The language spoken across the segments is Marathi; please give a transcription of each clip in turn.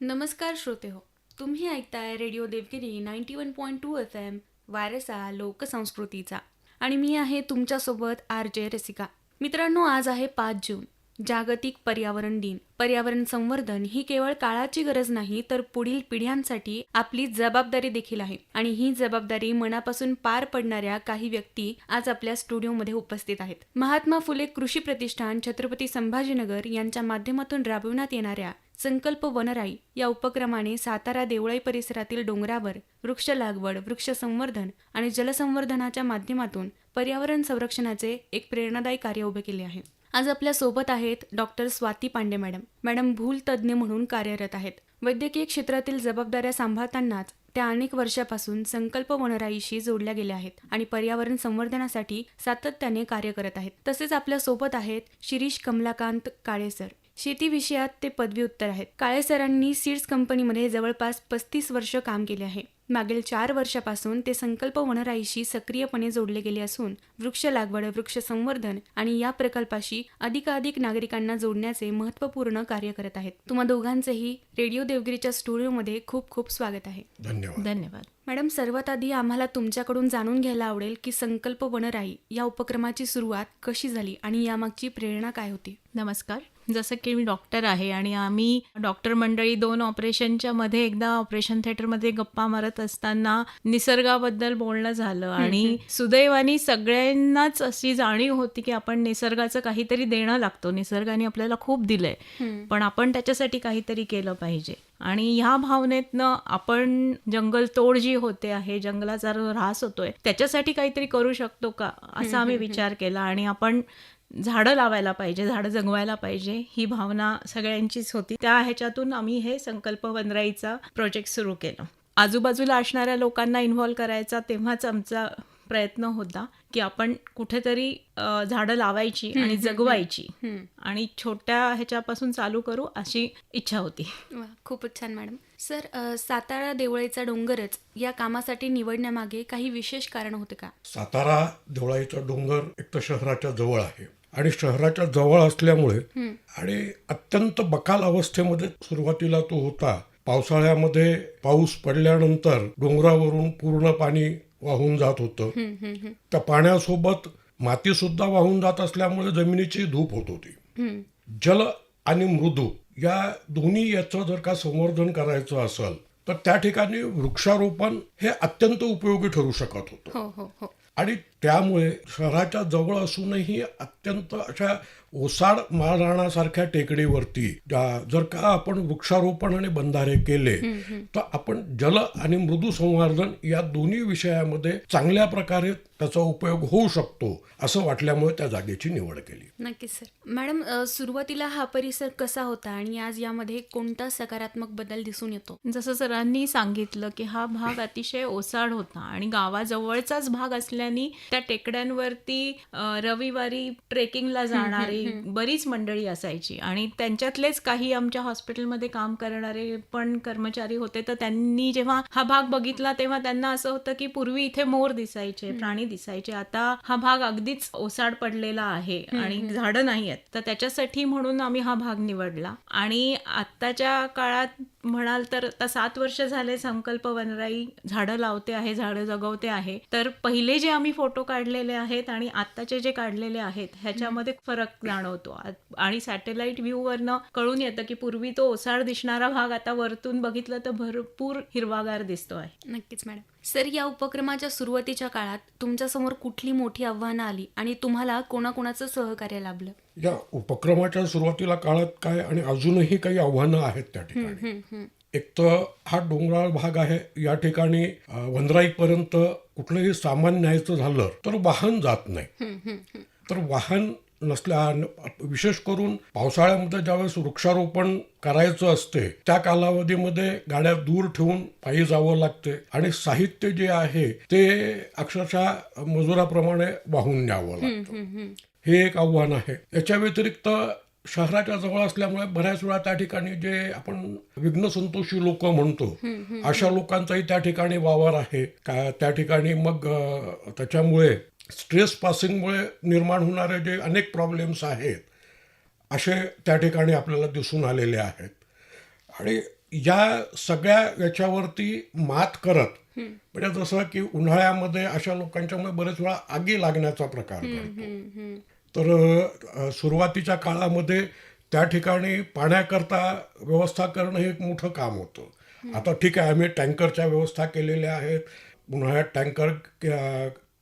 नमस्कार श्रोते हो, तुम्ही ऐकताय रेडिओ देवगिरी 91.2 FM वारसा लोकसंस्कृतीचा आणि मी आहे तुमच्यासोबत RJ रसिका. मित्रांनो, आज आहे 5 जून, जागतिक पर्यावरण दिन. पर्यावरण संवर्धन ही केवळ काळाची गरज नाही तर पुढील पिढ्यांसाठी आपली जबाबदारी देखील आहे आणि ही जबाबदारी मनापासून पार पडणाऱ्या काही व्यक्ती आज आपल्या स्टुडिओमध्ये उपस्थित आहेत. महात्मा फुले कृषी प्रतिष्ठान छत्रपती संभाजीनगर यांच्या माध्यमातून राबविण्यात येणाऱ्या संकल्प वनराई या उपक्रमाने सातारा देवळाई परिसरातील डोंगरावर वृक्ष लागवड, वृक्ष संवर्धन आणि जलसंवर्धनाच्या माध्यमातून पर्यावरण संरक्षणाचे एक प्रेरणादायी कार्य उभे केले आहे. आज आपल्या सोबत आहेत doctor Swati Pande madam. Madam भूल तज्ज्ञ म्हणून कार्यरत आहेत. वैद्यकीय क्षेत्रातील जबाबदाऱ्या सांभाळतानाच त्या अनेक वर्षापासून संकल्प वनराईशी जोडल्या गेल्या आहेत आणि पर्यावरण संवर्धनासाठी सातत्याने कार्य करत आहेत. तसेच आपल्या सोबत आहेत शिरीष कमलाकांत काळे सर. शेती विषयात ते पदव्युत्तर आहेत. काळे सरांनी सीड्स कंपनीमध्ये जवळपास 35 वर्ष काम केले आहे. मागील 4 वर्षापासून ते संकल्प वनराईशी सक्रियपणे जोडले गेले असून वृक्ष लागवड, वृक्ष संवर्धन आणि या प्रकल्पाशी अधिकाधिक नागरिकांना जोडण्याचे महत्त्वपूर्ण कार्य करत आहेत. तुम्हा दोघांचेही रेडिओ देवगिरीच्या स्टुडिओमध्ये खूप खूप स्वागत आहे. धन्यवाद. मॅडम, सर्वात आधी आम्हाला तुमच्याकडून जाणून घ्यायला आवडेल की संकल्प वनराई या उपक्रमाची सुरुवात कशी झाली आणि यामागची प्रेरणा काय होती? नमस्कार. जसं की मी डॉक्टर आहे आणि आम्ही डॉक्टर मंडळी 2 ऑपरेशनच्या मध्ये एकदा ऑपरेशन थिएटरमध्ये गप्पा मारत असताना निसर्गाबद्दल बोलणं झालं आणि सुदैवाने सगळ्यांनाच अशी जाणीव होती की आपण निसर्गाचं काहीतरी देणं लागतो. निसर्गाने आपल्याला खूप दिलंय, पण आपण त्याच्यासाठी काहीतरी केलं पाहिजे. आणि ह्या भावनेतनं आपण जंगलतोड जी होते आहे, जंगलाचा ऱ्हास होतोय, त्याच्यासाठी काहीतरी करू शकतो का असा आम्ही विचार केला आणि आपण झाडं लावायला पाहिजे, झाडं जगवायला पाहिजे ही भावना सगळ्यांचीच होती. त्या ह्याच्यातून आम्ही हे संकल्प वनराईचा प्रोजेक्ट सुरू केला. आजूबाजूला असणाऱ्या लोकांना इन्व्हॉल्व करायचा तेव्हाच आमचा प्रयत्न होता की आपण कुठेतरी झाडं लावायची आणि जगवायची आणि छोट्या ह्याच्यापासून चालू करू अशी इच्छा होती. खूपच छान मॅडम. सर, सातारा देवळाईचा डोंगरच या कामासाठी निवडण्यामागे काही विशेष कारण होते का? सातारा देवळाईचा डोंगर एक तर शहराच्या जवळ आहे आणि शहराच्या जवळ असल्यामुळे आणि अत्यंत बकाल अवस्थेमध्ये सुरुवातीला तो होता. पावसाळ्यामध्ये पाऊस पडल्यानंतर डोंगरावरून पूर्ण पाणी वाहून जात होतं. त्या पाण्यासोबत माती सुद्धा वाहून जात असल्यामुळे जमिनीची धूप होत होती. जल आणि मृदू या दोन्ही याचं जर का संवर्धन करायचं असेल तर त्या ठिकाणी वृक्षारोपण हे अत्यंत उपयोगी ठरू शकत होतं. आणि त्यामुळे शहराच्या जवळ असूनही अत्यंत अशा ओसाड माळरानासारख्या टेकडीवरती जर का आपण वृक्षारोपण आणि बंधारे केले तर आपण जल आणि मृदू संवर्धन या दोन्ही विषयामध्ये चांगल्या प्रकारे त्याचा उपयोग होऊ शकतो असं वाटल्यामुळे त्या जागेची निवड केली. नक्कीच सर. मॅडम, सुरुवातीला हा परिसर कसा होता आणि आज यामध्ये कोणता सकारात्मक बदल दिसून येतो? जसं सरांनी सांगितलं की हा भाग अतिशय ओसाड होता आणि गावाजवळचाच भाग असल्याने त्या टेकड्यांवरती रविवारी ट्रेकिंगला जाणारी बरीच मंडळी असायची आणि त्यांच्यातलेच काही आमच्या हॉस्पिटलमध्ये काम करणारे पण कर्मचारी होते. तर त्यांनी जेव्हा हा भाग बघितला तेव्हा त्यांना असं होतं की पूर्वी इथे मोर दिसायचे, प्राणी दिसायचे, आता हा भाग अगदीच ओसाड पडलेला आहे आणि झाडं नाही आहेत. तर त्याच्यासाठी म्हणून आम्ही हा भाग निवडला. आणि आत्ताच्या काळात म्हणाल तर आता 7 वर्ष झाले संकल्प वनराई झाडं लावते आहे, झाडं जगवते आहे. तर पहिले जे आम्ही फोटो काढलेले आहेत आणि आत्ताचे जे काढलेले आहेत ह्याच्यामध्ये फरक जाणवतो आणि सॅटेलाइट व्ह्यू वरनं कळून येतं की पूर्वी तो ओसाड दिसणारा भाग आता वरतून बघितलं तर भरपूर हिरवागार दिसतो आहे. नक्कीच मॅडम. सर, या उपक्रमाच्या सुरुवातीच्या काळात तुमच्यासमोर कुठली मोठी आव्हानं आली आणि तुम्हाला कोणाकोणाचं सहकार्य लाभलं? या उपक्रमाच्या सुरुवातीला काळात काय आणि अजूनही काही आव्हानं आहेत त्या ठिकाणी. एक तर हा डोंगराळ भाग आहे. या ठिकाणी वनराईपर्यंत कुठलंही सामान न्यायचं झालं तर वाहन जात नाही. तर वाहन विशेष करून पावसाळ्यामध्ये ज्यावेळेस वृक्षारोपण करायचं असते त्या कालावधीमध्ये गाड्या दूर ठेवून पायी जावं लागते आणि साहित्य जे आहे ते अक्षरशः मजुराप्रमाणे वाहून न्यावं लागतं. हे एक आव्हान आहे. याच्या व्यतिरिक्त शहराच्या जवळ असल्यामुळे बऱ्याच वेळा त्या ठिकाणी जे आपण विघ्नसंतोषी लोक म्हणतो अशा लोकांचाही त्या ठिकाणी वावर आहे का. त्या ठिकाणी मग त्याच्यामुळे स्ट्रेस पासिंगमुळे निर्माण होणारे जे अनेक प्रॉब्लेम्स आहेत असे त्या ठिकाणी आपल्याला दिसून आलेले आहेत. आणि या सगळ्या याच्यावरती मात करत म्हणजे जसं की उन्हाळ्यामध्ये अशा लोकांच्यामुळे बरेच वेळा आगी लागण्याचा प्रकार घडतो. तर सुरुवातीच्या काळामध्ये त्या ठिकाणी पाण्याकरता व्यवस्था करणं हे एक मोठं काम होतं. आता ठीक आहे, आम्ही टँकरच्या व्यवस्था केलेल्या आहेत, उन्हाळ्यात टँकर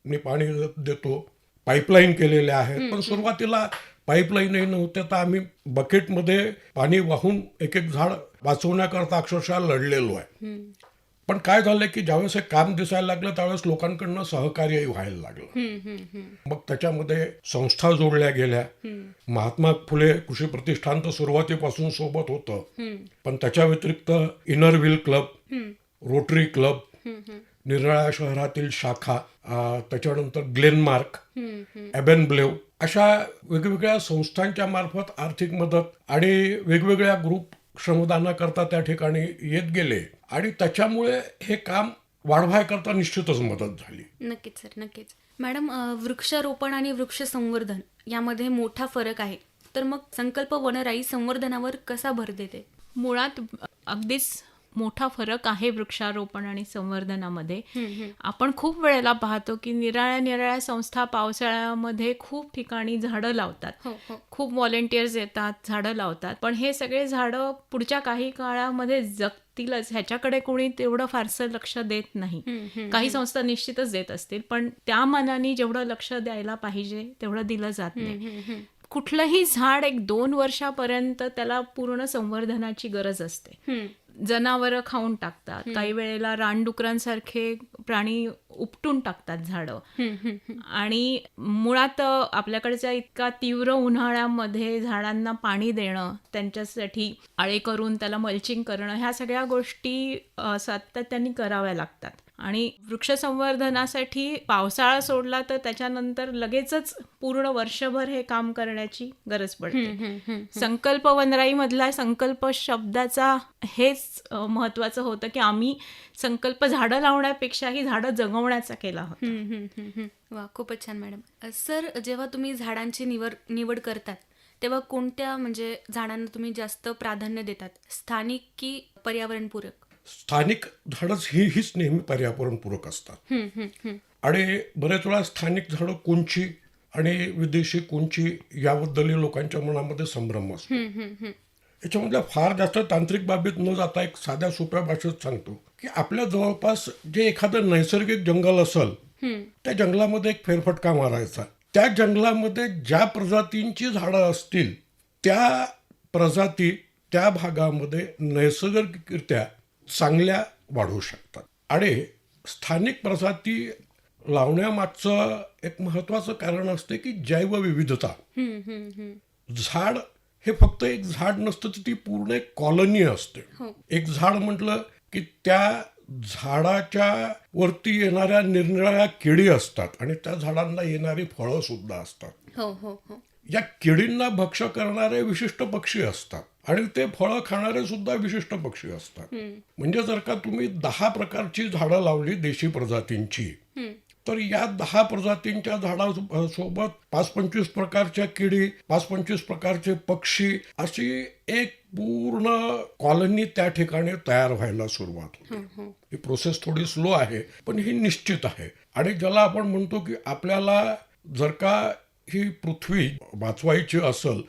नी पाणी देतो, पाईपलाईन केलेल्या आहेत. पण सुरुवातीला पाईपलाईनही नव्हत्या, तर आम्ही बकेटमध्ये पाणी वाहून एक एक झाड वाचवण्याकरता अक्षरशः लढलेलो आहे. पण काय झालं की ज्यावेळेस हे काम दिसायला लागलं त्यावेळेस लोकांकडनं सहकार्यही व्हायला लागलं. मग त्याच्यामध्ये संस्था जोडल्या गेल्या. महात्मा फुले कृषी प्रतिष्ठान तर सुरुवातीपासून सोबत होतं, पण त्याच्या व्यतिरिक्त inner wheel club, rotary club, निराळ्या शहरातील शाखा, त्याच्यानंतर ग्लेनमार्क, एबेनब्लेव अशा वेगवेगळ्या संस्थांच्या मार्फत आर्थिक मदत आणि वेगवेगळ्या ग्रुप श्रमदानाकरता त्या ठिकाणी येत गेले आणि त्याच्यामुळे हे काम वाढवायकरता निश्चितच मदत झाली. नक्कीच सर, नक्कीच. मॅडम, वृक्षारोपण आणि वृक्ष संवर्धन यामध्ये मोठा फरक आहे, तर मग संकल्प वनराई संवर्धनावर कसा भर देते? मुळात अगदीच मोठा फरक आहे वृक्षारोपण आणि संवर्धनामध्ये. आपण खूप वेळेला पाहतो की निराळ्या संस्था पावसाळ्यामध्ये खूप ठिकाणी झाडं लावतात, खूप व्हॉलेंटियर्स येतात, झाडं लावतात, पण हे सगळे झाडं पुढच्या काही काळामध्ये जगतीलच ह्याच्याकडे कोणी तेवढं फारसं लक्ष देत नाही. काही संस्था निश्चितच देत असतील, पण त्या मानाने जेवढं लक्ष द्यायला पाहिजे तेवढं दिलं जात नाही. कुठलंही झाड 1-2 वर्षापर्यंत त्याला पूर्ण संवर्धनाची गरज असते. जनावरं खाऊन टाकतात, काही वेळेला रानडुकरांसारखे प्राणी उपटून टाकतात झाडं. आणि मुळात आपल्याकडच्या इतका तीव्र उन्हाळ्यामध्ये झाडांना पाणी देणं, त्यांच्यासाठी आळे करून त्याला मल्चिंग करणं, ह्या सगळ्या गोष्टी सातत्याने कराव्या लागतात. आणि वृक्ष संवर्धनासाठी पावसाळा सोडला तर त्याच्यानंतर लगेचच पूर्ण वर्षभर हे काम करण्याची गरज पडते. संकल्प वनराई मधला संकल्प शब्दाचा हेच महत्वाचं होतं की आम्ही संकल्प झाडं लावण्यापेक्षाही झाडं जगवण्याचा केला होता. वा, खूपच छान मॅडम. सर, जेव्हा तुम्ही झाडांची निवड करतात तेव्हा कोणत्या म्हणजे झाडांना तुम्ही जास्त प्राधान्य देतात, स्थानिक की पर्यावरणपूरक? स्थानिक झाडच हीच नेहमी पर्यावरणपूरक असतात. आणि बरेच वेळा स्थानिक झाडं कोणची आणि विदेशी कोणची याबद्दल लोकांच्या मनामध्ये संभ्रम असतो. याच्यामधल्या फार जास्त तांत्रिक बाबीत न जाता एक साध्या सोप्या भाषेत सांगतो की आपल्या जवळपास जे एखादं नैसर्गिक जंगल असेल त्या जंगलामध्ये एक फेरफटका मारायचा. त्या जंगलामध्ये ज्या प्रजातींची झाडं असतील त्या प्रजाती त्या भागामध्ये नैसर्गिकरित्या चांगल्या वाढू शकतात. आणि स्थानिक प्रजाती लावण्यामागचं एक महत्वाचं कारण असते की जैवविविधता. झाड हे फक्त एक झाड नसतं, तर ती पूर्ण एक कॉलनी असते. एक झाड म्हटलं की त्या झाडाच्या वरती येणाऱ्या निरनिराळ्या किडी असतात आणि त्या झाडांना येणारी फळं सुद्धा असतात. या किडींना भक्ष्य करणारे विशिष्ट पक्षी असतात आणि ते फळं खाणारे सुद्धा विशिष्ट पक्षी असतात. म्हणजे जर का तुम्ही 10 प्रकारची झाडं लावली देशी प्रजातींची, तर या 10 प्रजातींच्या झाडासोबत 5-25 प्रकारच्या किडी, 5-25 प्रकारचे पक्षी, अशी एक पूर्ण कॉलनी त्या ठिकाणी तयार व्हायला सुरुवात होते. ही प्रोसेस थोडी स्लो आहे, पण ही निश्चित आहे. आणि ज्याला आपण म्हणतो की आपल्याला जर का ही पृथ्वी वाचवायची असेल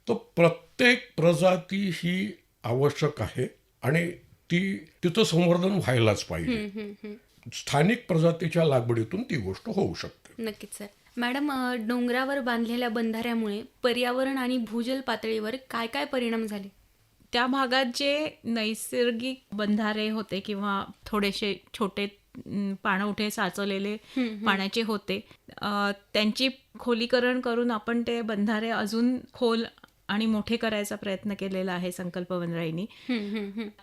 तर प्रत्येक प्रजाती ही आवश्यक आहे आणि तिचं संवर्धन व्हायलाच पाहिजे. स्थानिक प्रजातीच्या लागवडीतून ती गोष्ट होऊ शकते. नक्कीच सर. मॅडम, डोंगरावर बांधलेल्या बंधाऱ्यामुळे पर्यावरण आणि भूजल पातळीवर काय काय परिणाम झाले? त्या भागात जे नैसर्गिक बंधारे होते किंवा थोडेसे छोटे पाणवठे साचवलेले पाण्याचे होते, त्यांची खोलीकरण करून आपण ते बंधारे अजून खोल आणि मोठे करायचा प्रयत्न केलेला आहे संकल्प वनराईनी.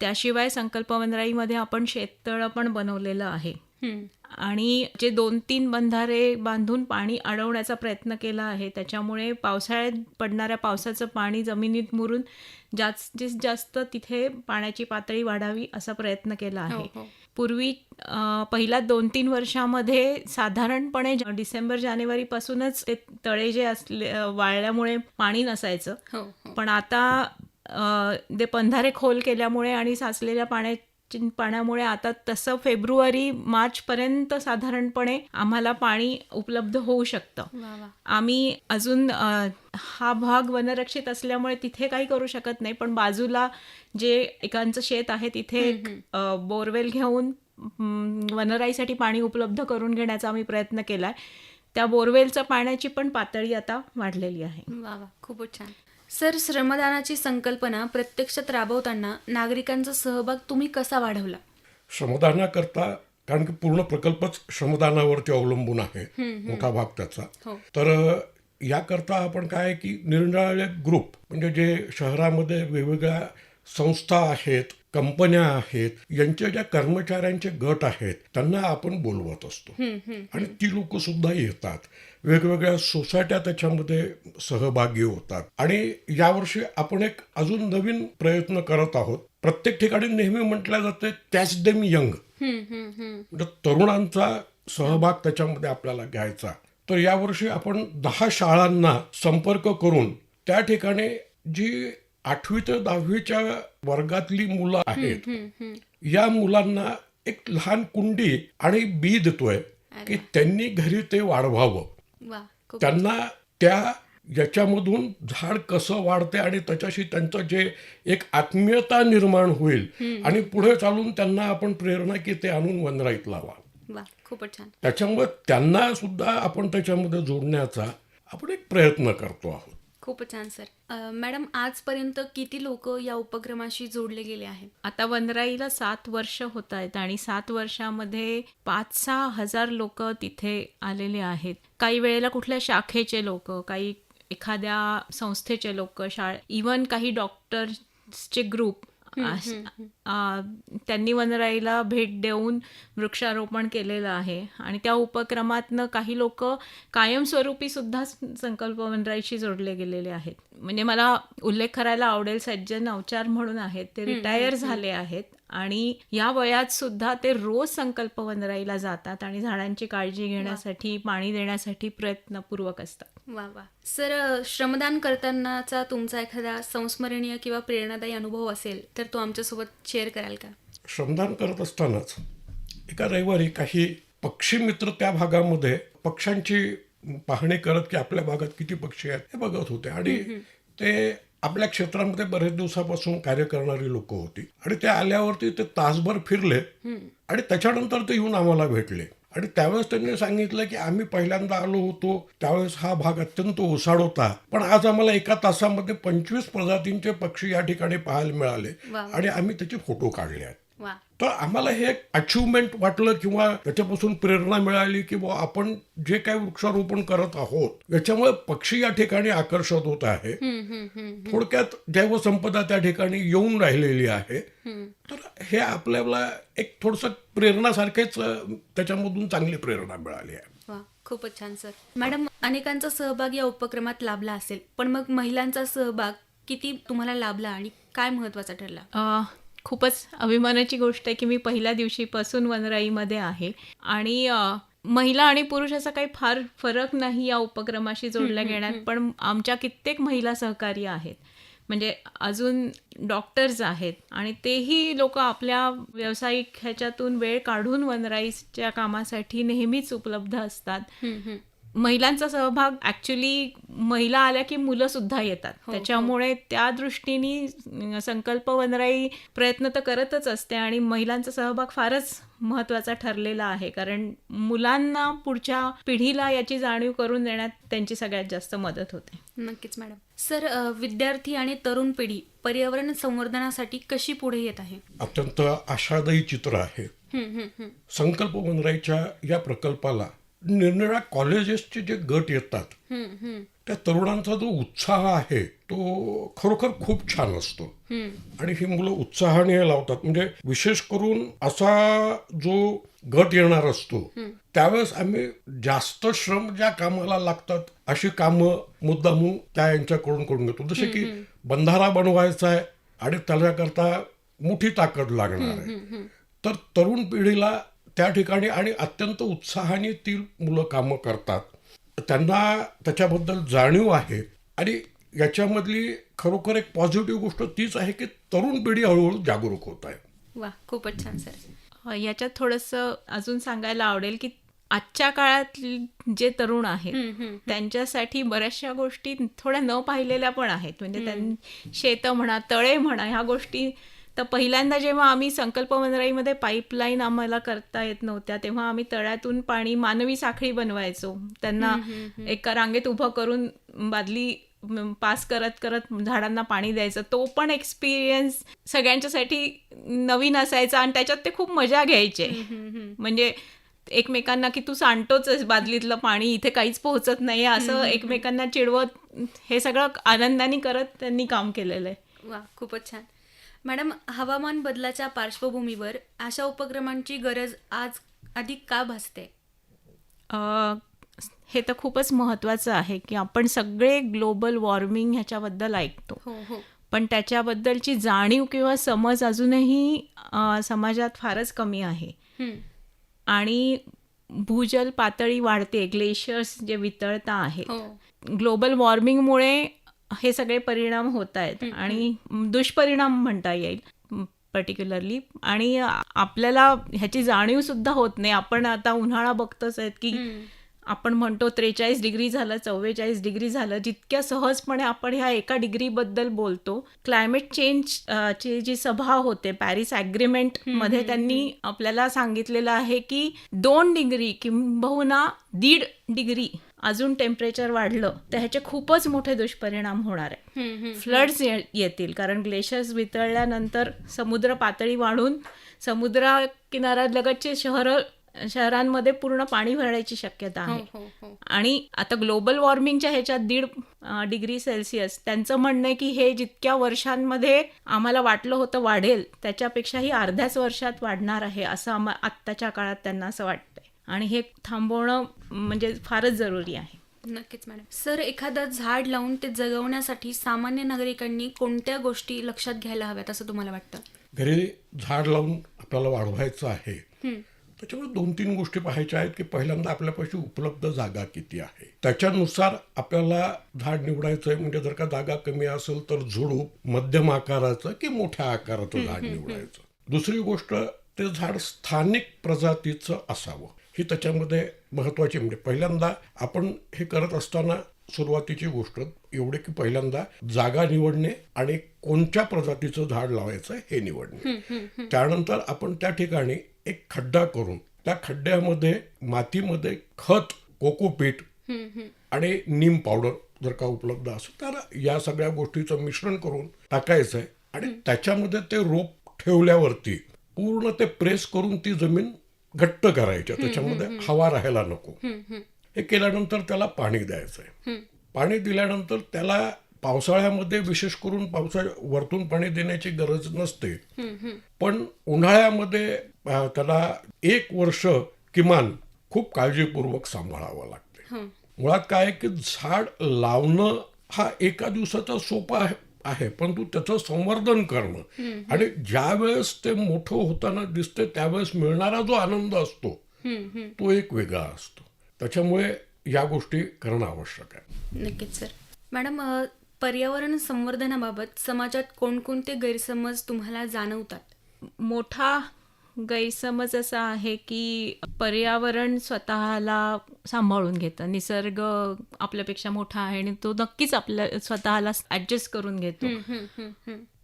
त्याशिवाय संकल्प वनराईमध्ये आपण शेततळं पण बनवलेलं आहे आणि जे 2-3 बंधारे बांधून पाणी अडवण्याचा प्रयत्न केला आहे. त्याच्यामुळे पावसाळ्यात पडणाऱ्या पावसाचं पाणी जमिनीत मुरून जास्तीत जास्त तिथे पाण्याची पातळी वाढावी असा प्रयत्न केला आहे. पूर्वी पहिल्या 2-3 वर्षामध्ये साधारणपणे डिसेंबर-जानेवारी पासूनच ते तळे जे असले वाळल्यामुळे पाणी नसायचं, पण आता ते बंधारे खोल केल्यामुळे आणि साचलेल्या पाण्यामुळे आता तसं फेब्रुवारी मार्चपर्यंत साधारणपणे आम्हाला पाणी उपलब्ध होऊ शकतं. वा वा. आम्ही अजून हा भाग वनरक्षित असल्यामुळे तिथे काही करू शकत नाही, पण बाजूला जे एकांचं शेत आहे तिथे बोरवेल घेऊन वनराईसाठी पाणी उपलब्ध करून घेण्याचा आम्ही प्रयत्न केलाय. त्या बोरवेलच्या पाण्याची पण पातळी आता वाढलेली आहे. वा वा, खूपच छान. सर, श्रमदानाची संकल्पना प्रत्यक्षात राबवताना नागरिकांचा सहभाग तुम्ही कसा वाढवला? श्रमदानाकरता, कारण की पूर्ण प्रकल्पच श्रमदानावरती अवलंबून आहे, मोठा भाग त्याचा. हो. तर याकरता आपण काय आहे की निरनिराळे ग्रुप, म्हणजे जे शहरामध्ये वेगवेगळ्या संस्था आहेत, कंपन्या आहेत, यांच्या ज्या कर्मचाऱ्यांचे गट आहेत त्यांना आपण बोलवत असतो आणि ती लोक सुद्धा येतात. वेगवेगळ्या सोसायट्या त्याच्यामध्ये सहभागी होतात. आणि यावर्षी आपण एक अजून नवीन प्रयत्न करत आहोत. प्रत्येक ठिकाणी नेहमी म्हटलं जाते त्याच देम यंग, म्हणजे तरुणांचा सहभाग त्याच्यामध्ये आपल्याला घ्यायचा. तर यावर्षी आपण 10 शाळांना संपर्क करून त्या ठिकाणी जी 8वी ते 10वीच्या वर्गातली मुलं आहेत, या मुलांना एक लहान कुंडी आणि बी देतोय की त्यांनी घरी ते वाढवावं. वा, खूप त्यांना त्या याच्यामधून झाड कसं वाढते आणि त्याच्याशी त्यांचं जे एक आत्मीयता निर्माण होईल आणि पुढे चालून त्यांना आपण प्रेरणा की ते आणून वनराईत लावा. वा, खूपच छान. त्याच्यामुळे त्यांना सुद्धा आपण त्याच्यामध्ये जोडण्याचा आपण एक प्रयत्न करतो आहोत. खूपच छान सर. मॅडम, आजपर्यंत किती लोक या उपक्रमाशी जोडले गेले आहेत? आता वनराईला 7 वर्ष होत आहेत आणि 7 वर्षामध्ये 5-6 हजार लोक तिथे आलेले आहेत. काही वेळेला कुठल्या शाखेचे लोक, काही एखाद्या संस्थेचे लोक, इवन काही डॉक्टर्सचे ग्रुप, त्यांनी वनराईला भेट देऊन वृक्षारोपण केलेलं आहे. आणि त्या उपक्रमातनं काही लोक कायमस्वरूपी सुद्धा संकल्प वनराईशी जोडले गेलेले आहेत. म्हणजे मला उल्लेख करायला आवडेल, सज्जन अवचार म्हणून आहेत, ते रिटायर झाले आहेत आणि या वयात सुद्धा ते रोज संकल्प वनराईला जातात आणि झाडांची काळजी घेण्यासाठी, पाणी देण्यासाठी प्रयत्नपूर्वक असतात. वा वा. सर, श्रमदान करतानाचा तुमचा एखादा संस्मरणीय किंवा प्रेरणादायी अनुभव असेल तर तो आमच्यासोबत शेअर कराल का? श्रमदान करत असतानाच एका रविवारी काही पक्षी मित्र त्या भागामध्ये पक्ष्यांची पाहणी करत की आपल्या भागात किती पक्षी आहेत हे बघत होते. आणि ते आपल्या क्षेत्रामध्ये बरेच दिवसापासून कार्य करणारी लोक होती आणि ते आल्यावरती ते तासभर फिरले आणि त्याच्यानंतर ते येऊन आम्हाला भेटले. आणि त्यावेळेस त्यांनी सांगितलं की आम्ही पहिल्यांदा आलो होतो त्यावेळेस हा भाग अत्यंत ओसाड होता, पण आज आम्हाला एका तासामध्ये 25 प्रजातींचे पक्षी या ठिकाणी पाहायला मिळाले आणि आम्ही त्याचे फोटो काढले आहेत. वा. तर आम्हाला हे एक अचिव्हमेंट वाटलं किंवा त्याच्यापासून प्रेरणा मिळाली की बुवा आपण जे काही वृक्षारोपण करत आहोत याच्यामुळे पक्षी या ठिकाणी आकर्षित होत आहे. थोडक्यात जैवसंपदा त्या ठिकाणी येऊन राहिलेली आहे. तर हे आपल्याला एक थोडंसं प्रेरणासारखेच त्याच्यामधून चांगली प्रेरणा मिळाली आहे. वा, खूपच छान सर. मॅडम, अनेकांचा सहभाग या उपक्रमात लाभला असेल, पण मग महिलांचा सहभाग किती तुम्हाला लाभला आणि काय महत्वाचा ठरला? खूपच अभिमानाची गोष्ट आहे की मी पहिल्या दिवशीपासून वनराईमध्ये आहे आणि महिला आणि पुरुष असा काही फार फरक नाही या उपक्रमाशी जोडल्या गेल्यात. पण आमच्या कित्येक महिला सहकारी आहेत, म्हणजे अजून डॉक्टर्स आहेत आणि तेही लोक आपल्या व्यावसायिक ह्याच्यातून वेळ काढून वनराईच्या कामासाठी नेहमीच उपलब्ध असतात. महिलांचा सहभाग ॲक्च्युली महिला आल्या की मुलं सुद्धा येतात, त्याच्यामुळे त्या दृष्टीने संकल्प वनराई प्रयत्न तर करतच असते आणि महिलांचा सहभाग फारच महत्त्वाचा ठरलेला आहे, कारण मुलांना पुढच्या पिढीला याची जाणीव करून देण्यात त्यांची सगळ्यात जास्त मदत होते. नक्कीच मॅडम. सर, विद्यार्थी आणि तरुण पिढी पर्यावरण संवर्धनासाठी कशी पुढे येत आहे? अत्यंत आशादायी चित्र आहे. संकल्प वनराईच्या या प्रकल्पाला निरनिराळ्या कॉलेजेसचे जे गट येतात त्या तरुणांचा जो उत्साह आहे तो खरोखर खूप छान असतो आणि ही मुलं उत्साहाने लावतात. म्हणजे विशेष करून असा जो गट येणार असतो त्यावेळेस आम्ही जास्त श्रम ज्या कामाला लागतात अशी कामं मुद्दामून त्या यांच्याकडून करून घेतो. जसे की बंधारा बनवायचा आहे आणि त्याच्याकरता मोठी ताकद लागणार आहे, तर तरुण पिढीला त्या ठिकाणी आणि अत्यंत उत्साहाने ती मुलं कामं करतात. त्यांना त्याच्याबद्दल जाणीव आहे आणि याच्यामधली खरोखर एक पॉझिटिव्ह गोष्ट तीच आहे की तरुण पिढी हळूहळू जागरूक होत आहे. वा, खूपच छान सर. याच्यात थोडंसं अजून सांगायला आवडेल की आजच्या काळात जे तरुण आहेत त्यांच्यासाठी बऱ्याचशा गोष्टी थोड्या न पाहिलेल्या पण आहेत. म्हणजे शेतं म्हणा, तळे म्हणा, ह्या गोष्टी तर पहिल्यांदा जेव्हा आम्ही संकल्प वनराईमध्ये पाईपलाईन आम्हाला करता येत नव्हत्या तेव्हा आम्ही तळ्यातून पाणी मानवी साखळी बनवायचो. त्यांना एका रांगेत उभं करून बादली पास करत करत झाडांना पाणी द्यायचं. तो पण एक्सपिरियन्स सगळ्यांच्यासाठी नवीन असायचा आणि त्याच्यात ते खूप मजा घ्यायचे. म्हणजे एकमेकांना की तू सांडतोच बादलीतलं पाणी, इथे काहीच पोहोचत नाही असं एकमेकांना चिडवत हे सगळं आनंदाने करत त्यांनी काम केलेलं आहे. वा, खूपच छान. मॅडम, हवामान बदलाच्या पार्श्वभूमीवर अशा उपक्रमांची गरज आज अधिक का भासते? हे तर खूपच महत्त्वाचं आहे की आपण सगळे ग्लोबल वॉर्मिंग ह्याच्याबद्दल ऐकतो, हो हो. पण त्याच्याबद्दलची जाणीव किंवा समज अजूनही समाजात फारच कमी आहे. आणि भूजल पातळी वाढते, ग्लेशियर्स जे वितळता आहेत, ग्लोबल वॉर्मिंगमुळे हे सगळे परिणाम होत आहेत आणि दुष्परिणाम म्हणता येईल पर्टिक्युलरली. आणि आपल्याला ह्याची जाणीव सुद्धा होत नाही. आपण आता उन्हाळा बघतोच आहेत की आपण म्हणतो 43 डिग्री झालं, 44 डिग्री झालं, जितक्या सहजपणे आपण ह्या 1 डिग्रीबद्दल बोलतो. क्लायमेट चेंज ची जी सभा होते पॅरिस ॲग्रीमेंट मध्ये त्यांनी आपल्याला सांगितलेलं आहे की 2 डिग्री किंबहुना 1.5 डिग्री अजून टेम्परेचर वाढलं तर ह्याचे खूपच मोठे दुष्परिणाम होणार आहे. फ्लड्स येतील कारण ग्लेशियर्स वितळल्यानंतर समुद्र पातळी वाढून समुद्र किनाऱ्यालगतचे शहरांमध्ये पूर्ण पाणी भरायची शक्यता आहे. आणि आता ग्लोबल वॉर्मिंगच्या ह्याच्यात 1.5 डिग्री सेल्सिअस त्यांचं म्हणणं आहे की हे जितक्या वर्षांमध्ये आम्हाला वाटलं होतं वाढेल त्याच्यापेक्षाही अर्ध्याच वर्षात वाढणार आहे असं आत्ताच्या काळात त्यांना असं वाटतंय. आणि हे थांबवणं म्हणजे फारच जरुरी आहे. नक्कीच मॅडम. सर, एखादं झाड लावून ते जगवण्यासाठी सामान्य नागरिकांनी कोणत्या गोष्टी लक्षात घ्यायला हव्यात असं तुम्हाला वाटतं? घरी झाड लावून आपल्याला वाढवायचं आहे त्याच्यामुळे 2-3 गोष्टी पाहायच्या आहेत की पहिल्यांदा आपल्यापाशी उपलब्ध जागा किती आहे, त्याच्यानुसार आपल्याला झाड निवडायचं आहे. म्हणजे जर का जागा कमी असेल तर झुडूप मध्यम आकाराचं की मोठ्या आकाराचं झाड निवडायचं. दुसरी गोष्ट, ते झाड स्थानिक प्रजातीचं असावं, ही त्याच्यामध्ये महत्त्वाची. म्हणजे पहिल्यांदा आपण हे करत असताना सुरुवातीची गोष्ट एवढे की पहिल्यांदा जागा निवडणे आणि कोणत्या प्रजातीचं झाड लावायचं हे निवडणे. त्यानंतर आपण त्या ठिकाणी एक खड्डा करून त्या खड्ड्यामध्ये मातीमध्ये खत, कोकोपीट आणि नीम पावडर जर का उपलब्ध असेल तर या सगळ्या गोष्टीचं मिश्रण करून टाकायचं आहे. आणि त्याच्यामध्ये ते रोप ठेवल्यावरती पूर्ण ते प्रेस करून ती जमीन घट्ट करायची, त्याच्यामध्ये हवा राहायला नको. हे केल्यानंतर त्याला पाणी द्यायचं आहे. पाणी दिल्यानंतर त्याला पावसाळ्यामध्ये विशेष करून वरतून पाणी देण्याची गरज नसते, पण उन्हाळ्यामध्ये त्याला 1 वर्ष किमान खूप काळजीपूर्वक सांभाळावं लागते. मुळात काय आहे की झाड लावणं हा एका दिवसाचा सोपा आहे, परंतु त्याचं संवर्धन करणं आणि ज्या वेळेस ते मोठं होताना दिसते त्यावेळेस मिळणारा जो आनंद असतो तो एक वेगळा असतो. त्याच्यामुळे या गोष्टी करणं आवश्यक आहे. नक्कीच सर. मॅडम, पर्यावरण संवर्धनाबाबत समाजात कोणकोणते गैरसमज तुम्हाला जाणवतात? मोठा गैरसमज असा आहे की पर्यावरण स्वतःला सांभाळून घेतं. निसर्ग आपल्यापेक्षा मोठा आहे आणि तो नक्कीच आपल्या स्वतःला ॲडजस्ट करून घेतो.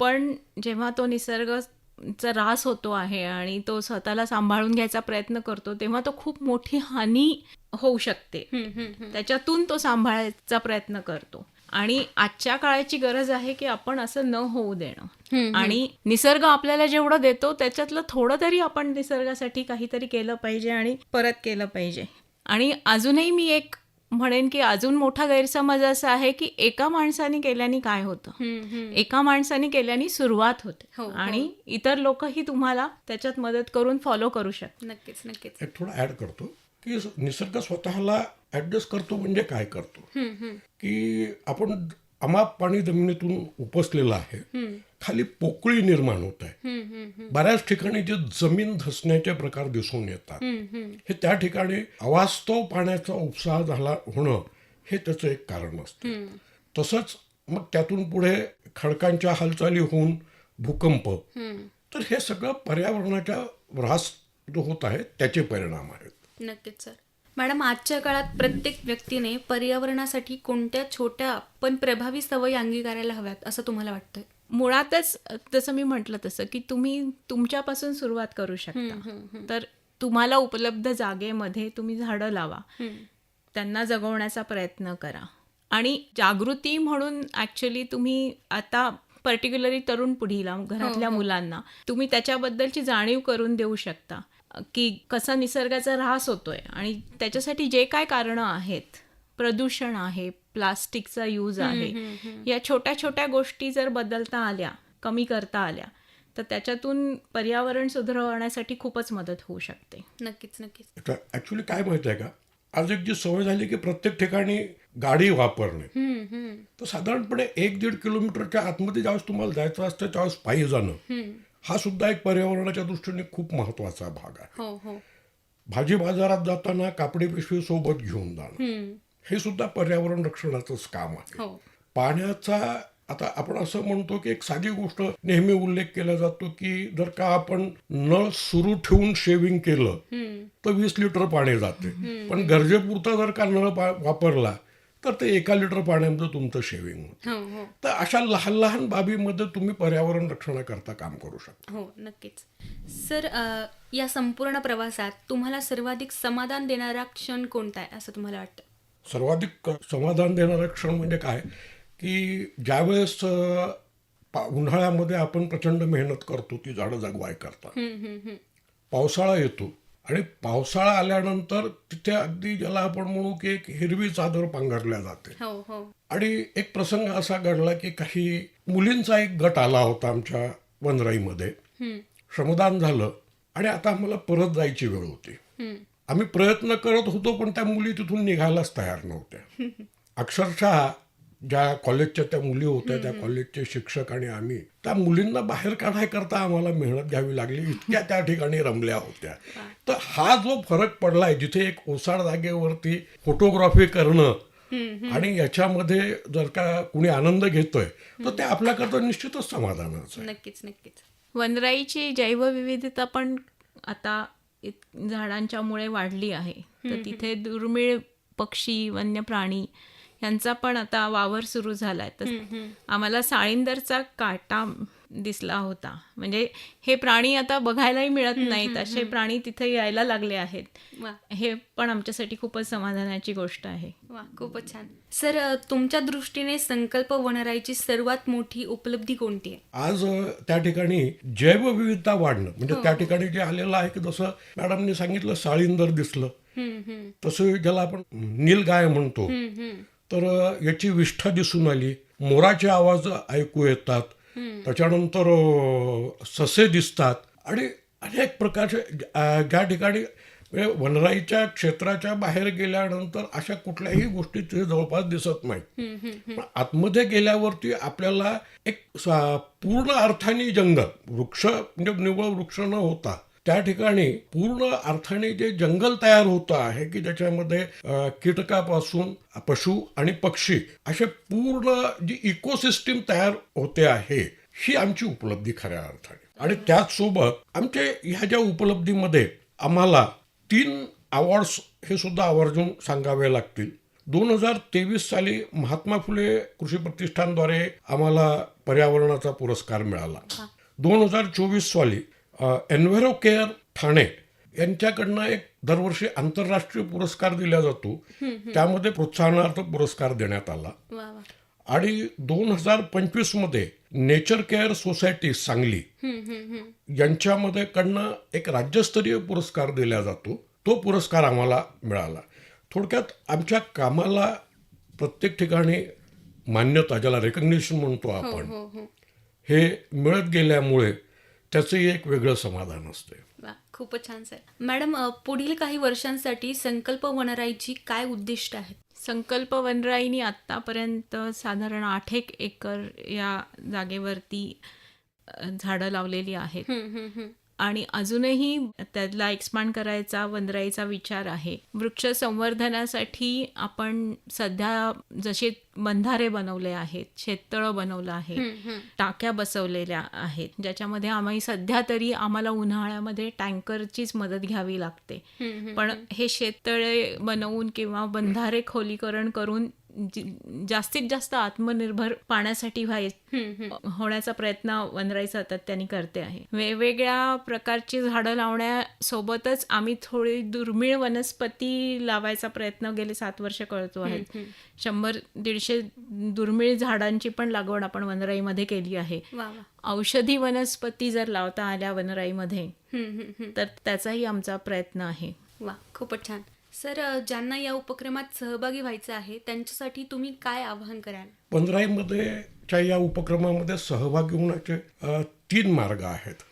पण जेव्हा तो निसर्गाचा ऱ्हास होतो आहे आणि तो स्वतःला सांभाळून घ्यायचा प्रयत्न करतो तेव्हा तो खूप मोठी हानी होऊ शकते. त्याच्यातून तो सांभाळायचा प्रयत्न करतो. आणि आजच्या काळाची गरज आहे की आपण असं न होऊ देणं. आणि निसर्ग आपल्याला जेवढं देतो त्याच्यातलं थोडं तरी आपण निसर्गासाठी काहीतरी केलं पाहिजे आणि परत केलं पाहिजे. आणि अजूनही मी एक म्हणेन की अजून मोठा गैरसमज असा आहे की एका माणसाने केल्याने काय होतं, एका माणसाने केल्याने सुरुवात होते आणि इतर लोकही तुम्हाला त्याच्यात मदत करून फॉलो करू शकतात. नक्कीच नक्कीच. एक थोडं ऍड करतो की निसर्ग स्वतःला ऍडजस्ट करतो म्हणजे काय करतो की आपण अमाप पाणी जमिनीतून उपसलेलं आहे, खाली पोकळी निर्माण होत आहे. बऱ्याच ठिकाणी जे जमीन धसण्याचे प्रकार दिसून येतात हे त्या ठिकाणी अवास्तव पाण्याचा उपसा झाला होणं हे त्याचं एक कारण असतं. तसंच मग त्यातून पुढे खडकांच्या हालचाली होऊन भूकंप, तर हे सगळं पर्यावरणाच्या ऱ्हास जो होत आहे त्याचे परिणाम आहेत. नक्कीच सर. मॅडम, आजच्या काळात प्रत्येक व्यक्तीने पर्यावरणासाठी कोणत्या छोट्या पण प्रभावी सवयी अंगीकारायला हव्यात असं तुम्हाला वाटतंय? मुळातच जसं मी म्हटलं तसं की तुम्ही तुमच्यापासून सुरुवात करू शकता. तर तुम्हाला उपलब्ध जागेमध्ये तुम्ही झाडं लावा, त्यांना जगवण्याचा प्रयत्न करा. आणि जागृती म्हणून ॲक्च्युली तुम्ही आता पर्टिक्युलरली तरुण पिढीला, घरातल्या मुलांना तुम्ही त्याच्याबद्दलची जाणीव करून देऊ शकता की कसा निसर्गाचा ऱ्हास होतोय आणि त्याच्यासाठी जे काय कारणं आहेत, प्रदूषण आहे, प्लास्टिकचा यूज आहे, या छोट्या छोट्या गोष्टी जर बदलता आल्या, कमी करता आल्या, तर त्याच्यातून पर्यावरण सुधारण्यासाठी खूपच मदत होऊ शकते. नक्कीच नक्कीच. आता ॲक्च्युली काय माहिती आहे का, आज एक जी सवय झाली की प्रत्येक ठिकाणी गाडी वापरणे, तर साधारणपणे 1-1.5 किलोमीटरच्या आतमध्ये ज्यावेळेस तुम्हाला जायचं असतं त्यावेळेस पायी जाणं, हा सुद्धा एक पर्यावरणाच्या दृष्टीने खूप महत्वाचा भाग आहे. हो हो. भाजी बाजारात जाताना कापडी पिशवी सोबत घेऊन जाणं, हे सुद्धा पर्यावरण रक्षणाचंच काम आहे. हो. पाण्याचा आता आपण असं म्हणतो की एक साधी गोष्ट नेहमी उल्लेख केला जातो की जर का आपण नळ सुरू ठेवून शेविंग केलं तर 20 लिटर पाणी जाते, पण गरजेपुरता जर का नळ वापरला तर ते 1 लिटर पाण्यामध्ये तुमचं शेविंग होतं. हो हो तर अशा लहान लहान बाबीमध्ये तुम्ही पर्यावरण रक्षणाकरता काम करू शकता. हो. नक्कीच सर. या संपूर्ण प्रवासात तुम्हाला सर्वाधिक समाधान देणारा क्षण कोणता आहे असं तुम्हाला वाटतं? सर्वाधिक समाधान देणारा क्षण म्हणजे काय की ज्यावेळेस उन्हाळ्यामध्ये आपण प्रचंड मेहनत करतो ती झाडं जगवाय करता, पावसाळा येतो आणि पावसाळा आल्यानंतर तिथे अगदी ज्याला आपण म्हणू की एक हिरवी चादर पांघरल्या जाते. हो हो. आणि एक प्रसंग असा घडला की काही मुलींचा एक गट आला होता आमच्या वनराईमध्ये, श्रमदान झालं आणि आता आम्हाला परत जायची वेळ होती. आम्ही प्रयत्न करत होतो पण त्या मुली तिथून निघायलाच तयार नव्हत्या. अक्षरशः ज्या कॉलेजच्या त्या मुली होत्या, त्या कॉलेजचे शिक्षक आणि आम्ही त्या मुलींना बाहेर काढायकरता आम्हाला मेहनत घ्यावी लागली, इतक्या त्या ठिकाणी रमल्या होत्या. तर हा जो फरक पडलाय, जिथे एक ओसाड जागेवरती फोटोग्राफी करणं आणि याच्यामध्ये जर का कुणी आनंद घेतोय तर ते आपल्याकरता निश्चितच समाधानाचं आहे. नक्कीच नक्कीच. वनराईची जैवविविधता पण आता झाडांच्यामुळे वाढली आहे. तर तिथे दुर्मिळ पक्षी, वन्य प्राणी यांचा पण आता वावर सुरू झालाय. तर आम्हाला साळींदरचा काटा दिसला होता. म्हणजे हे प्राणी आता बघायलाही मिळत नाहीत, असे प्राणी तिथे यायला लागले आहेत. वा हे पण आमच्यासाठी खूपच समाधानाची गोष्ट आहे. वा, खूपच छान. सर, तुमच्या दृष्टीने संकल्प वनराईची सर्वात मोठी उपलब्धी कोणती आहे? आज त्या ठिकाणी जैवविविधता वाढणं म्हणजे त्या ठिकाणी जे आलेलं आहे की जसं मॅडमने सांगितलं साळींदर दिसलं, तसं ज्याला आपण नीलगाय म्हणतो, तर याची विष्ठा दिसून आली, मोराचे आवाज ऐकू येतात, त्याच्यानंतर ससे दिसतात आणि अनेक प्रकारचे ज्या ठिकाणी वनराईच्या क्षेत्राच्या बाहेर गेल्यानंतर अशा कुठल्याही गोष्टी तिथे जवळपास दिसत नाहीत. पण आतमध्ये गेल्यावरती आपल्याला एक पूर्ण अर्थाने जंगल, वृक्ष म्हणजे निव्वळ वृक्ष न होता त्या ठिकाणी पूर्ण अर्थाने जे जंगल तयार होतं आहे की ज्याच्यामध्ये कीटकापासून पशु आणि पक्षी असे पूर्ण जी इकोसिस्टीम तयार होते आहे, ही आमची उपलब्धी खऱ्या अर्थाने. आणि त्याचसोबत आमच्या ह्या ज्या उपलब्धीमध्ये आम्हाला 3 अवॉर्ड्स हे सुद्धा आवर्जून सांगावे लागतील. 2023 साली महात्मा फुले कृषी प्रतिष्ठानद्वारे आम्हाला पर्यावरणाचा पुरस्कार मिळाला. 2024 साली एन्व्हायरो केअर ठाणे यांच्याकडनं एक दरवर्षी आंतरराष्ट्रीय पुरस्कार दिला जातो, त्यामध्ये प्रोत्साहनार्थ पुरस्कार देण्यात आला. वा वा. आणि 2025 मध्ये नेचर केअर सोसायटी सांगली यांच्यामध्ये कडनं एक राज्यस्तरीय पुरस्कार दिला जातो, तो पुरस्कार आम्हाला मिळाला. थोडक्यात आमच्या कामाला प्रत्येक ठिकाणी मान्यता, ज्याला रेकग्निशन म्हणतो आपण, हे मिळत गेल्यामुळे त्याचंही एक वेगळं समाधान असते. वा, खूपच छान सर. मॅडम, पुढील काही वर्षांसाठी संकल्प वनराईची काय उद्दिष्ट आहेत? संकल्प वनराईनी आत्तापर्यंत साधारण 8 एकर या जागेवरती झाडं लावलेली आहेत. आणि अजूनही त्याला एक्सपांड करायचा वनराईचा विचार आहे. वृक्ष संवर्धनासाठी आपण सध्या जसे बंधारे बनवले आहेत, शेततळं बनवलं आहे, टाक्या बसवलेल्या आहेत, ज्याच्यामध्ये आम्ही सध्या तरी आम्हाला उन्हाळ्यामध्ये टँकरचीच मदत घ्यावी लागते. पण हे शेततळे बनवून किंवा बंधारे खोलीकरण करून जास्तीत जास्त आत्मनिर्भर पाण्यासाठी होण्याचा प्रयत्न वनराई सातत्याने करते आहे. वेगवेगळ्या प्रकारची झाडं लावण्यासोबतच आम्ही थोडी दुर्मिळ वनस्पती लावायचा प्रयत्न गेले 7 वर्ष करतो आहेत. 100-150 दुर्मिळ झाडांची पण लागवड आपण वनराईमध्ये केली आहे. औषधी वनस्पती जर लावता आल्या वनराईमध्ये तर त्याचाही आमचा प्रयत्न आहे. वा, खूपच छान. सर, ज्यांना या उपक्रमात सहभागी व्हायचं आहे त्यांच्यासाठी तुम्ही काय आवाहन कराल? वनराईमध्ये या उपक्रमामध्ये सहभागी होण्याचे 3 मार्ग आहेत.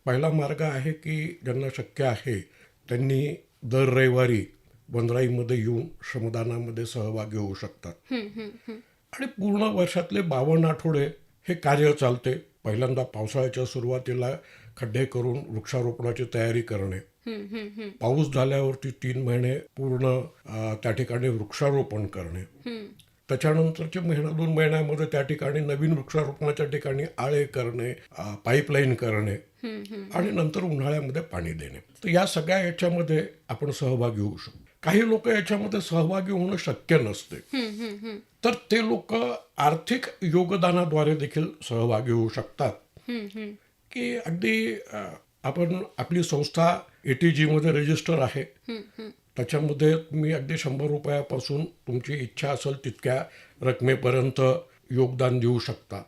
पहिला मार्ग आहे की ज्यांना शक्य आहे त्यांनी दर रविवारी वनराईमध्ये येऊन श्रमदानामध्ये सहभागी होऊ शकतात. आणि पूर्ण वर्षातले 52 आठवडे हे कार्य चालते. पहिल्यांदा पावसाळ्याच्या सुरुवातीला खड्डे करून वृक्षारोपणाची तयारी करणे, पाऊस झाल्यावरती 3 महिने पूर्ण त्या ठिकाणी वृक्षारोपण करणे, त्याच्यानंतरचे 1-2 महिन्यामध्ये त्या ठिकाणी नवीन वृक्षारोपणाच्या ठिकाणी आळे करणे, पाईपलाईन करणे आणि नंतर उन्हाळ्यामध्ये पाणी देणे. तर या सगळ्या याच्यामध्ये आपण सहभागी होऊ शकतो. काही लोक याच्यामध्ये सहभागी होणं शक्य नसते, तर ते लोक आर्थिक योगदानाद्वारे देखील सहभागी होऊ शकतात. की अगदी आपण आपली संस्था ATG मध्ये रजिस्टर आहे, त्याच्यामध्ये तुम्ही अगदी 100 रुपयापासून तुमची इच्छा असेल तितक्या रकमेपर्यंत योगदान देऊ शकता.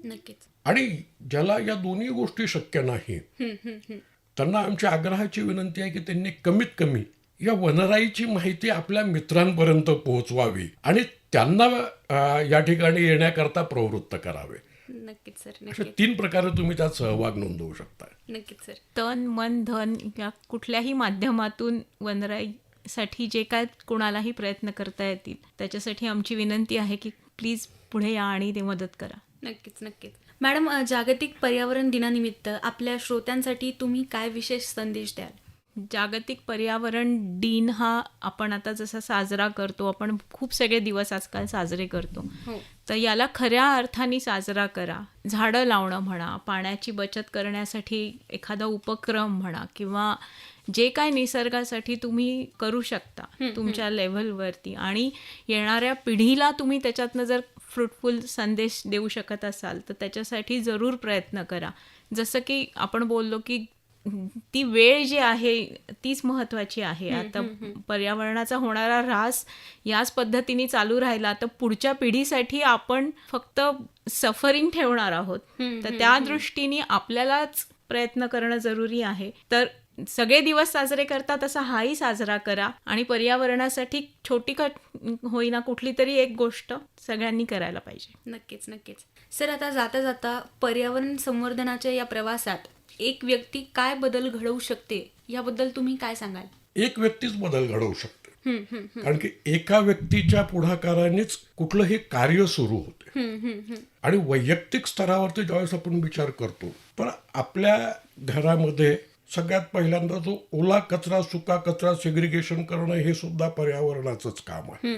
नक्कीच. आणि ज्याला या दोन्ही गोष्टी शक्य नाही त्यांना आमची आग्रहाची विनंती आहे की त्यांनी कमीत कमी या वनराईची माहिती आपल्या मित्रांपर्यंत पोहोचवावी आणि त्यांना या ठिकाणी येण्याकरता प्रवृत्त करावे. नक्कीच सर, अशा नक्कीच. 3 प्रकारे तुम्ही त्यात सहभाग नोंदवू शकता. नक्कीच सर. तन मन धन या कुठल्याही माध्यमातून वनराईसाठी जे काय कोणालाही प्रयत्न करता येतील त्याच्यासाठी आमची विनंती आहे की प्लीज पुढे या आणि ते मदत करा. नक्कीच, नक्कीच. मॅडम, जागतिक पर्यावरण दिनानिमित्त आपल्या श्रोत्यांसाठी तुम्ही काय विशेष संदेश द्याल? जागतिक पर्यावरण दिन हा आपण आता जसा साजरा करतो, आपण खूप सगळे दिवस आजकाल साजरे करतो, तर याला खऱ्या अर्थाने साजरा करा. झाडं लावणं म्हणा, पाण्याची बचत करण्यासाठी एखादा उपक्रम म्हणा, किंवा जे काय निसर्गासाठी तुम्ही करू शकता तुमच्या लेव्हलवरती आणि येणाऱ्या पिढीला तुम्ही त्याच्यातनं जर फ्रुटफुल संदेश देऊ शकत असाल तर त्याच्यासाठी जरूर प्रयत्न करा. जसं की आपण बोललो की ती वेळ जी आहे तीच महत्वाची आहे. आता पर्यावरणाचा होणारा ऱ्हास याच पद्धतीने चालू राहिला तर पुढच्या पिढीसाठी आपण फक्त सफरिंग ठेवणार आहोत. तर त्या दृष्टीने आपल्यालाच प्रयत्न करणं जरुरी आहे. तर सगळे दिवस साजरे करता तसा हाही साजरा करा आणि पर्यावरणासाठी छोटी होईना कुठली तरी एक गोष्ट सगळ्यांनी करायला पाहिजे. नक्कीच, नक्कीच. सर, आता जाता जाता पर्यावरण संवर्धनाच्या या प्रवासात एक व्यक्ती काय बदल घडवू शकते याबद्दल तुम्ही काय सांगाल? एक व्यक्तीच बदल घडवू शकते, कारण की एका व्यक्तीच्या पुढाकारानेच कुठलंही कार्य सुरू होते. आणि वैयक्तिक स्तरावरती ज्यावेळेस आपण विचार करतो तर आपल्या घरामध्ये सगळ्यात पहिल्यांदा जो ओला कचरा सुका कचरा सेग्रिगेशन करणं हे सुद्धा पर्यावरणाचंच काम आहे.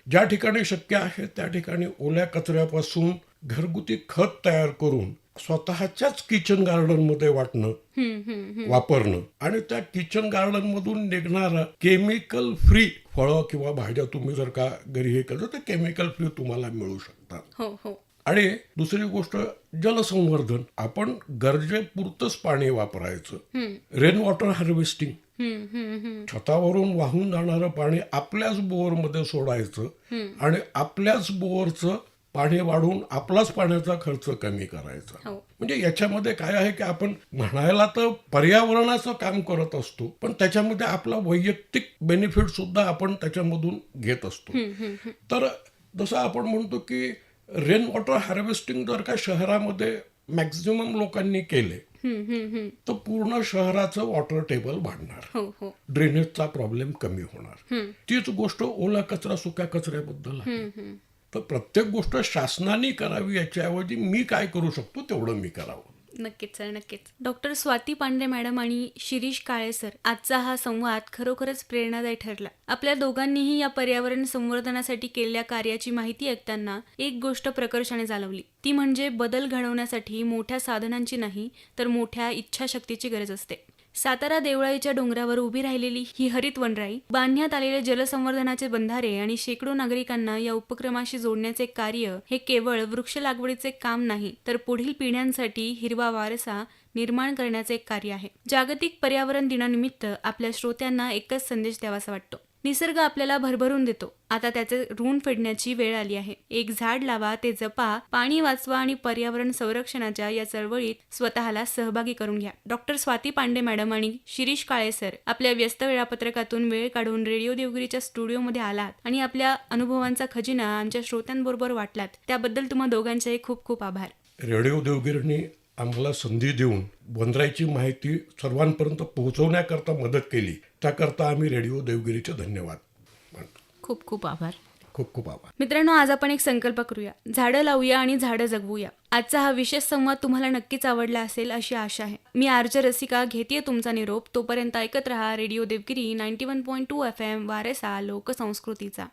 ज्या ठिकाणी शक्य आहे त्या ठिकाणी ओल्या कचऱ्यापासून घरगुती खत तयार करून स्वतःच्याच किचन गार्डन मध्ये वापरणं आणि त्या किचन गार्डन मधून निघणारा केमिकल फ्री फळं किंवा भाज्या तुम्ही जर का घरी हे केलं तर केमिकल फ्री तुम्हाला मिळू शकतात. आणि दुसरी गोष्ट जलसंवर्धन. आपण गरजेपुरतंच पाणी वापरायचं. रेन वॉटर हार्वेस्टिंग, छतावरून वाहून जाणारं पाणी आपल्याच बोअरमध्ये सोडायचं आणि आपल्याच बोअरचं पाणी वाढवून आपलाच पाण्याचा खर्च कमी करायचा. म्हणजे याच्यामध्ये काय आहे की आपण म्हणायला तर पर्यावरणाचं काम करत असतो पण त्याच्यामध्ये आपला वैयक्तिक बेनिफिट सुद्धा आपण त्याच्यामधून घेत असतो. तर जसं आपण म्हणतो की रेन वॉटर हार्वेस्टिंग जर का शहरामध्ये मॅक्झिमम लोकांनी केले तर पूर्ण शहराचं वॉटर टेबल वाढणार, ड्रेनेजचा प्रॉब्लेम कमी होणार. तीच गोष्ट ओला कचरा सुक्या कचऱ्याबद्दल आहे. तर प्रत्येक गोष्ट शासनाने करावी याच्याऐवजी मी काय करू शकतो तेवढं मी करावं. नक्कीच सर, नक्कीच. डॉक्टर स्वाती पांडे मॅडम आणि शिरीष काळे सर, आजचा हा संवाद खरोखरच प्रेरणादायी ठरला. आपल्या दोघांनीही या पर्यावरण संवर्धनासाठी केलेल्या कार्याची माहिती ऐकताना एक गोष्ट प्रकर्षाने जाणवली, ती म्हणजे बदल घडवण्यासाठी मोठ्या साधनांची नाही तर मोठ्या इच्छाशक्तीची गरज असते. सातारा देवळाईच्या डोंगरावर उभी राहिलेली ही हरित वनराई, बांधण्यात आलेले जलसंवर्धनाचे बंधारे आणि शेकडो नागरिकांना या उपक्रमाशी जोडण्याचे कार्य हे केवळ वृक्ष लागवडीचे काम नाही तर पुढील पिढ्यांसाठी हिरवा वारसा निर्माण करण्याचे एक कार्य आहे. जागतिक पर्यावरण दिनानिमित्त आपल्या श्रोत्यांना एकच संदेश द्यावासा वाटतो. निसर्ग आपल्याला भरभरून देतो, आता त्याचे ऋण फेडण्याची वेळ आली आहे. एक झाड लावा, ते जपा, पाणी वाचवा आणि पर्यावरण संरक्षणाच्या या चळवळीत स्वतःला सहभागी करून घ्या. डॉक्टर स्वाती पांडे मॅडम आणि शिरीष काळे सर, आपल्या व्यस्त वेळापत्रकातून वेळ काढून रेडिओ देवगिरीच्या स्टुडिओमध्ये आलात आणि आपल्या अनुभवांचा खजिना आमच्या श्रोत्यांबरोबर वाटलात, त्याबद्दल तुम्हा दोघांचेही खूप खूप आभार. रेडिओ देवगिरीने आम्हाला संधी देऊन वनराईची माहिती सर्वांपर्यंत पोहोचवण्याकरता मदत केली, त्याकरता आम्ही रेडिओ देवगिरीचे धन्यवाद मानतो. खूप खूप आभार. खूप खूप आभार. मित्रांनो, आज आपण एक संकल्प करूया, झाडं लावूया आणि झाडं जगवूया. आजचा हा विशेष संवाद तुम्हाला नक्कीच आवडला असेल अशी आशा आहे. मी आरजे रसिका घेतेय तुमचा निरोप. तोपर्यंत ऐकत रहा रेडिओ देवगिरी 91.2 FM, वारसा लोकसंस्कृतीचा.